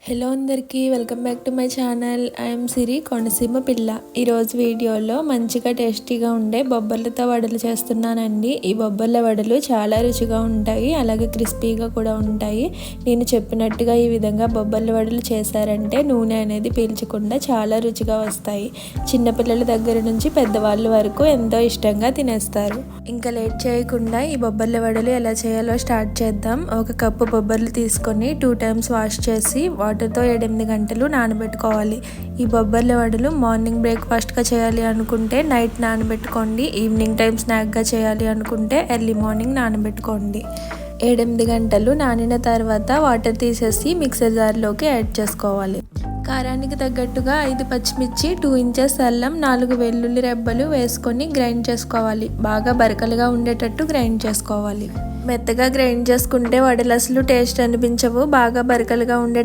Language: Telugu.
హలో అందరికీ welcome back to my channel. I'm Siri Konaseema పిల్ల. ఈరోజు వీడియోలో మంచిగా టేస్టీగా ఉండే బొబ్బర్లతో వడలు చేస్తున్నానండి. ఈ బొబ్బర్ల వడలు చాలా రుచిగా ఉంటాయి, అలాగే క్రిస్పీగా కూడా ఉంటాయి. నేను చెప్పినట్టుగా ఈ విధంగా బొబ్బర్ల వడలు చేశారంటే నూనె అనేది పీల్చకుండా చాలా రుచిగా వస్తాయి. చిన్నపిల్లల దగ్గర నుంచి పెద్దవాళ్ళ వరకు ఎంతో ఇష్టంగా తినేస్తారు. ఇంకా లేట్ చేయకుండా ఈ బొబ్బర్ల వడలు ఎలా చేయాలో స్టార్ట్ చేద్దాం. ఒక కప్పు బొబ్బర్లు తీసుకొని 2 times వాష్ చేసి వాటర్తో 7-8 గంటలు నానబెట్టుకోవాలి. ఈ బొబ్బర్ల వడలు మార్నింగ్ బ్రేక్ఫాస్ట్గా చేయాలి అనుకుంటే నైట్ నానబెట్టుకోండి. ఈవినింగ్ టైం స్నాక్గా చేయాలి అనుకుంటే ఎర్లీ మార్నింగ్ నానబెట్టుకోండి. 7-8 గంటలు నానిన తర్వాత వాటర్ తీసేసి మిక్సర్ జార్లోకి యాడ్ చేసుకోవాలి. కారానికి తగ్గట్టుగా 5 పచ్చిమిర్చి, 2 inches అల్లం, 4 వెల్లుల్లి రెబ్బలు వేసుకొని గ్రైండ్ చేసుకోవాలి. బాగా బరకలుగా ఉండేటట్టు గ్రైండ్ చేసుకోవాలి. మెత్తగా గ్రైండ్ చేసుకుంటే వడలు అసలు టేస్ట్ అనిపించవు. బాగా బరకలుగా ఉండే